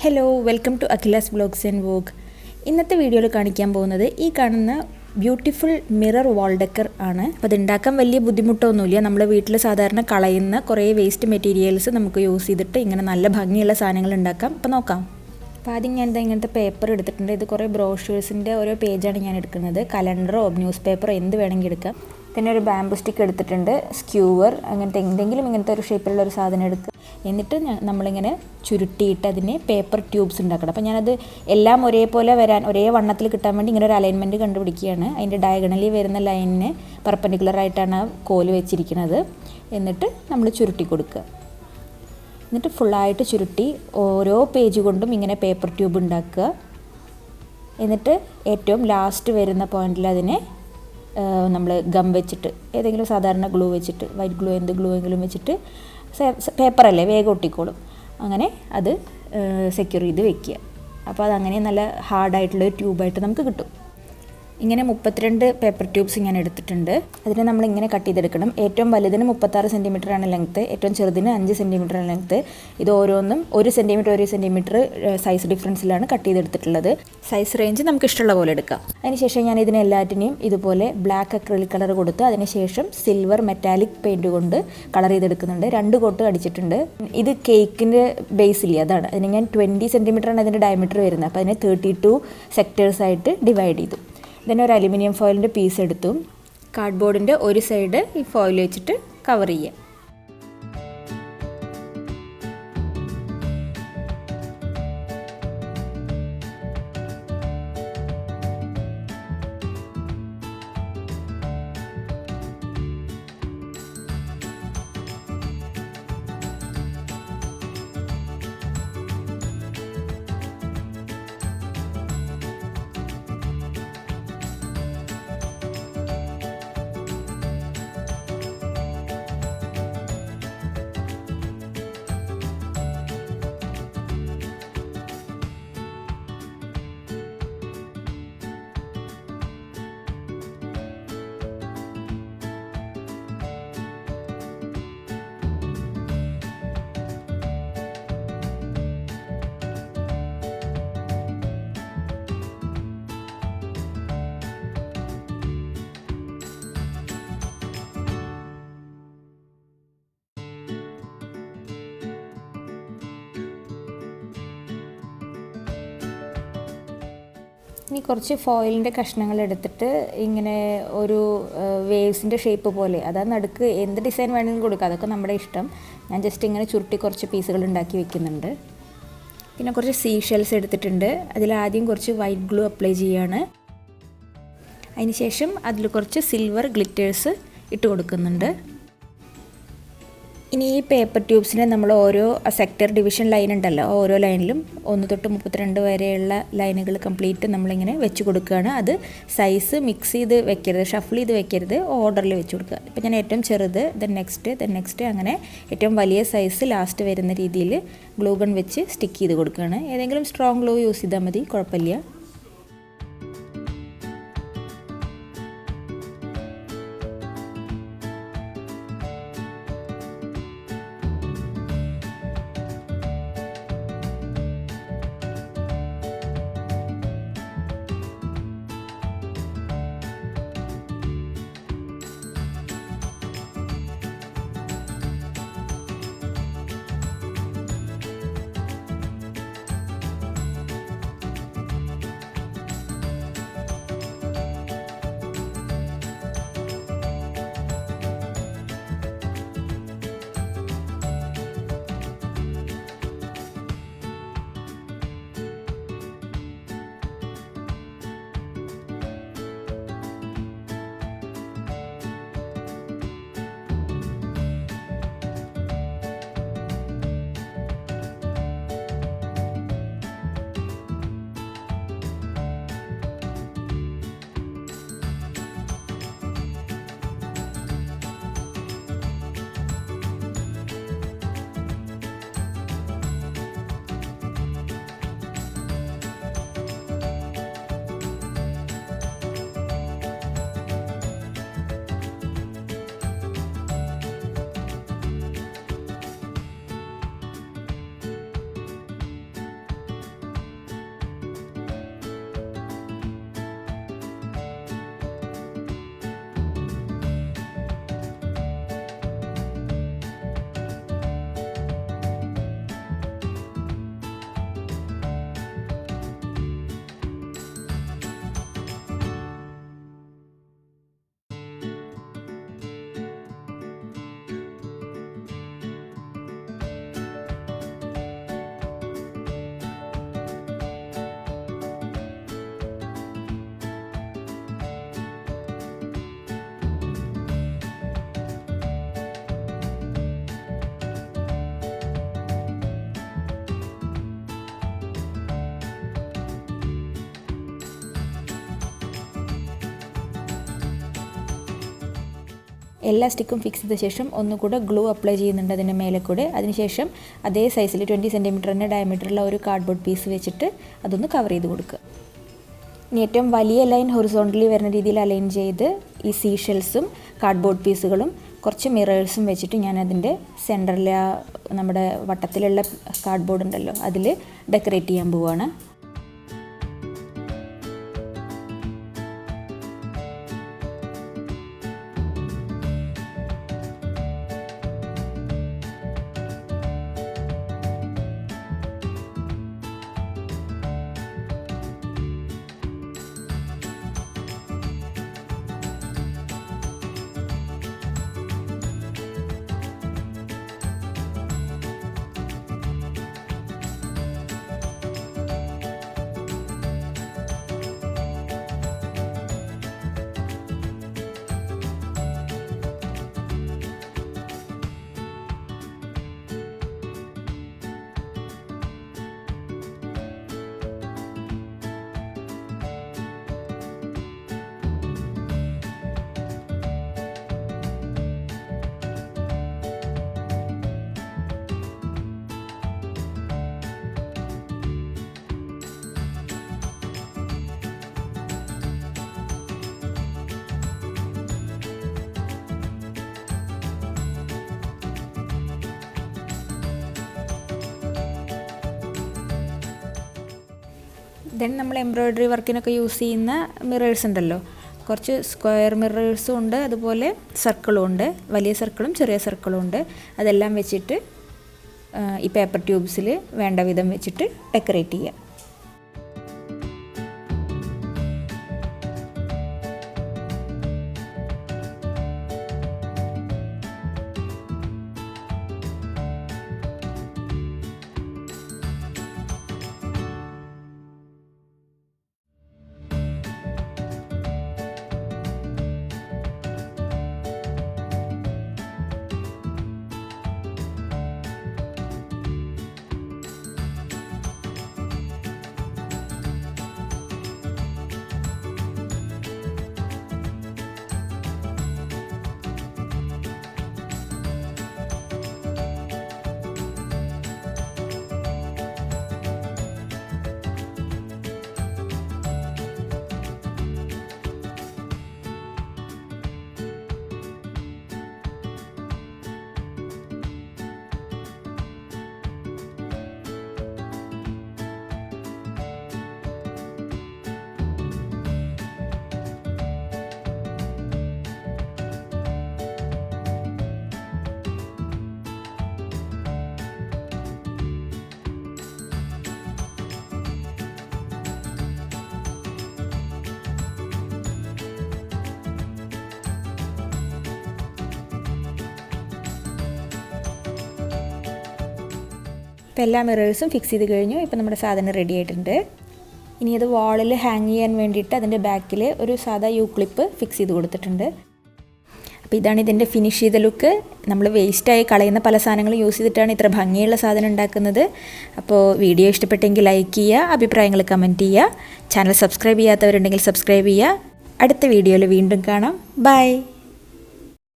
Hello welcome to Akhila's vlogs and vogue. ഇന്നത്തെ വീഡിയോയിൽ കാണിക്കാൻ പോകുന്നത് ഈ കാണുന്ന ബ്യൂട്ടിഫുൾ മിറർ വാൾ ഡെക്കർ ആണ്. അപ്പോൾ അത് ഉണ്ടാക്കാൻ വലിയ ബുദ്ധിമുട്ടൊന്നുമില്ല. നമ്മൾ വീട്ടിൽ സാധാരണ കളയുന്ന കുറേ വേസ്റ്റ് മെറ്റീരിയൽസ് നമുക്ക് യൂസ് ചെയ്തിട്ട് ഇങ്ങനെ നല്ല ഭംഗിയുള്ള സാധനങ്ങൾ ഉണ്ടാക്കാം. അപ്പോൾ നോക്കാം. അപ്പോൾ ആദ്യം ഞാൻ ഇങ്ങനത്തെ പേപ്പർ എടുത്തിട്ടുണ്ട്. ഇത് കുറേ ബ്രോഷേഴ്സിൻ്റെ ഓരോ പേജാണ് ഞാൻ എടുക്കുന്നത്. കലണ്ടറോ ന്യൂസ് പേപ്പറോ എന്ത് വേണമെങ്കിൽ എടുക്കാം. പിന്നെ ഒരു ബാമ്പു സ്റ്റിക്ക് എടുത്തിട്ടുണ്ട്, സ്ക്യൂവർ, അങ്ങനത്തെ എന്തെങ്കിലും ഇങ്ങനത്തെ ഒരു ഷേപ്പിലുള്ള ഒരു സാധനം എടുക്കുക. എന്നിട്ട് നമ്മളിങ്ങനെ ചുരുട്ടിയിട്ട് അതിന് പേപ്പർ ട്യൂബ്സ് ഉണ്ടാക്കണം. അപ്പോൾ ഞാനത് എല്ലാം ഒരേപോലെ വരാൻ ഒരേ വണ്ണത്തിൽ കിട്ടാൻ വേണ്ടി ഇങ്ങനെ ഒരു അലൈൻമെൻറ്റ് കണ്ടുപിടിക്കുകയാണ്. അതിൻ്റെ ഡയഗണലി വരുന്ന ലൈനിന് പെർപെൻഡിക്കുലറായിട്ടാണ് കോല് വെച്ചിരിക്കുന്നത്. എന്നിട്ട് നമ്മൾ ചുരുട്ടി കൊടുക്കുക. എന്നിട്ട് ഫുള്ളായിട്ട് ചുരുട്ടി ഓരോ പേജ് കൊണ്ടും ഇങ്ങനെ പേപ്പർ ട്യൂബ് ഉണ്ടാക്കുക. എന്നിട്ട് ഏറ്റവും ലാസ്റ്റ് വരുന്ന പോയിന്റിൽ അതിനെ നമ്മൾ ഗം വെച്ചിട്ട് ഏതെങ്കിലും സാധാരണ ഗ്ലൂ വെച്ചിട്ട് വൈറ്റ് ഗ്ലൂ എന്ത് ഗ്ലൂ എങ്കിലും വെച്ചിട്ട് പേപ്പറല്ലേ വേഗം ഒട്ടിക്കോളും. അങ്ങനെ അത് സെക്യൂർ ചെയ്ത് വെക്കുക. അപ്പോൾ അതങ്ങനെ നല്ല ഹാർഡായിട്ടുള്ളൊരു ട്യൂബായിട്ട് നമുക്ക് കിട്ടും. ഇങ്ങനെ 32 പേപ്പർ ട്യൂബ്സ് ഞാൻ എടുത്തിട്ടുണ്ട്. അതിനെ നമ്മളിങ്ങനെ കട്ട് ചെയ്തെടുക്കണം. ഏറ്റവും വലുതിന് 36 സെൻറ്റിമീറ്ററാണ് ലെങ്ത്ത്, ഏറ്റവും ചെറുതിന് 5 സെൻറ്റിമീറ്ററാണ് ലെങ്ത്ത്. ഇത് ഓരോന്നും 1 സെൻറ്റിമീറ്റർ സൈസ് ഡിഫറൻസിലാണ് കട്ട് ചെയ്തെടുത്തിട്ടുള്ളത്. സൈസ് റേഞ്ച് നമുക്ക് ഇഷ്ടമുള്ള പോലെ എടുക്കാം. അതിനുശേഷം ഞാൻ ഇതിനെല്ലാറ്റിനെയും ഇതുപോലെ ബ്ലാക്ക് അക്രിലിക് കളർ കൊടുത്ത് അതിനുശേഷം സിൽവർ മെറ്റാലിക് പെയിൻറ്റ് കൊണ്ട് കളർ ചെയ്തെടുക്കുന്നുണ്ട്. 2 കോട്ട് അടിച്ചിട്ടുണ്ട്. ഇത് കേക്കിൻ്റെ ബേസില്ലേ, അതാണ്. അതിന് ഞാൻ 20 സെൻറ്റിമീറ്ററാണ് അതിൻ്റെ ഡയമീറ്റർ വരുന്നത്. അപ്പോൾ അതിനെ 32 സെക്ടേഴ്സായിട്ട് ഡിവൈഡ് ചെയ്തു. then ഒരു അലുമിനിയം ഫോയിലിൻ്റെ പീസ് എടുത്തു. കാർഡ്ബോർഡിൻ്റെ ഒരു സൈഡ് ഈ ഫോയിൽ വെച്ചിട്ട് കവർ ചെയ്യുക. ഇനി കുറച്ച് ഫോയിലിൻ്റെ കഷ്ണങ്ങൾ എടുത്തിട്ട് ഇങ്ങനെ ഒരു വേവ്സിൻ്റെ ഷേപ്പ് പോലെ, അതാ നടുക്ക് എന്ത് ഡിസൈൻ വേണമെങ്കിലും കൊടുക്കുക, അതൊക്കെ നമ്മുടെ ഇഷ്ടം. ഞാൻ ജസ്റ്റ് ഇങ്ങനെ ചുരുട്ടി കുറച്ച് പീസുകൾ ഉണ്ടാക്കി വെക്കുന്നുണ്ട്. പിന്നെ കുറച്ച് സീ ഷെൽസ് എടുത്തിട്ടുണ്ട്. അതിലാദ്യം കുറച്ച് വൈറ്റ് ഗ്ലൂ അപ്ലൈ ചെയ്യുകയാണ്. അതിനുശേഷം അതിൽ കുറച്ച് സിൽവർ ഗ്ലിറ്റേഴ്സ് ഇട്ട് കൊടുക്കുന്നുണ്ട്. ഇനി ഈ പേപ്പർ ട്യൂബ്സിനെ നമ്മൾ ഓരോ സെക്ടർ ഡിവിഷൻ ലൈൻ ഉണ്ടല്ലോ, ഓരോ ലൈനിലും 1 തൊട്ട് 32 വരെയുള്ള ലൈനുകൾ കംപ്ലീറ്റ് നമ്മളിങ്ങനെ വെച്ച് കൊടുക്കുകയാണ്. അത് സൈസ് മിക്സ് ചെയ്ത് വെക്കരുത്, ഷഫിൾ ചെയ്ത് വെക്കരുത്, ഓർഡറിൽ വെച്ച് കൊടുക്കുക. ഇപ്പോൾ ഞാൻ ഏറ്റവും ചെറുത്, ദെൻ നെക്സ്റ്റ് അങ്ങനെ ഏറ്റവും വലിയ സൈസ് ലാസ്റ്റ് വരുന്ന രീതിയിൽ ഗ്ലൂ ഗൺ വെച്ച് സ്റ്റിക്ക് ചെയ്ത് കൊടുക്കുകയാണ്. ഏതെങ്കിലും സ്ട്രോങ് ഗ്ലൂ യൂസ് ചെയ്താൽ മതി, കുഴപ്പമില്ല. എല്ലാ സ്റ്റിക്കും ഫിക്സ് ചെയ്ത ശേഷം ഒന്നുകൂടെ ഗ്ലൂ അപ്ലൈ ചെയ്യുന്നുണ്ട് അതിൻ്റെ മേലെ കൂടെ. അതിനുശേഷം അതേ സൈസിൽ 20 സെൻറ്റിമീറ്ററിൻ്റെ ഡയമീറ്ററുള്ള ഒരു കാർഡ്ബോർഡ് പീസ് വെച്ചിട്ട് അതൊന്ന് കവർ ചെയ്ത് കൊടുക്കുക. ഇനി ഏറ്റവും വലിയ ലൈൻ ഹൊറിസോണ്ടലി വരുന്ന രീതിയിൽ അലൈൻ ചെയ്ത് ഈ സീഷെൽസും കാർഡ്ബോർഡ് പീസുകളും കുറച്ച് മിറേഴ്സും വെച്ചിട്ട് ഞാൻ അതിൻ്റെ സെൻറ്ററിൽ നമ്മുടെ വട്ടത്തിലുള്ള കാർഡ്ബോർഡ് ഉണ്ടല്ലോ അതിൽ ഡെക്കറേറ്റ് ചെയ്യാൻ പോവുകയാണ്. ദെൻ നമ്മൾ എംബ്രോയ്ഡറി വർക്കിനൊക്കെ യൂസ് ചെയ്യുന്ന മിറേഴ്സ് ഉണ്ടല്ലോ, കുറച്ച് സ്ക്വയർ മിറേഴ്സും ഉണ്ട്, അതുപോലെ സർക്കിളും ഉണ്ട്, വലിയ സർക്കിളും ചെറിയ സർക്കിളും ഉണ്ട്. അതെല്ലാം വെച്ചിട്ട് ഈ പേപ്പർ ട്യൂബ്സിൽ വേണ്ട വിധം വെച്ചിട്ട് ഡെക്കറേറ്റ് ചെയ്യുക. ഇപ്പോൾ എല്ലാ മിറേഴ്സും ഫിക്സ് ചെയ്ത് കഴിഞ്ഞു. ഇപ്പോൾ നമ്മുടെ സാധനം റെഡി ആയിട്ടുണ്ട്. ഇനി അത് വാളിൽ ഹാങ് ചെയ്യാൻ വേണ്ടിയിട്ട് അതിൻ്റെ ബാക്കിൽ ഒരു സാധാ യു ക്ലിപ്പ് ഫിക്സ് ചെയ്ത് കൊടുത്തിട്ടുണ്ട്. അപ്പോൾ ഇതാണ് ഇതിൻ്റെ ഫിനിഷ് ചെയ്ത ലുക്ക്. നമ്മൾ വേസ്റ്റായി കളയുന്ന പല സാധനങ്ങളും യൂസ് ചെയ്തിട്ടാണ് ഇത്ര ഭംഗിയുള്ള സാധനം ഉണ്ടാക്കുന്നത്. അപ്പോൾ വീഡിയോ ഇഷ്ടപ്പെട്ടെങ്കിൽ ലൈക്ക് ചെയ്യുക, അഭിപ്രായങ്ങൾ കമൻറ്റ് ചെയ്യുക, ചാനൽ സബ്സ്ക്രൈബ് ചെയ്യാത്തവരുണ്ടെങ്കിൽ സബ്സ്ക്രൈബ് ചെയ്യുക. അടുത്ത വീഡിയോയിൽ വീണ്ടും കാണാം. ബൈ.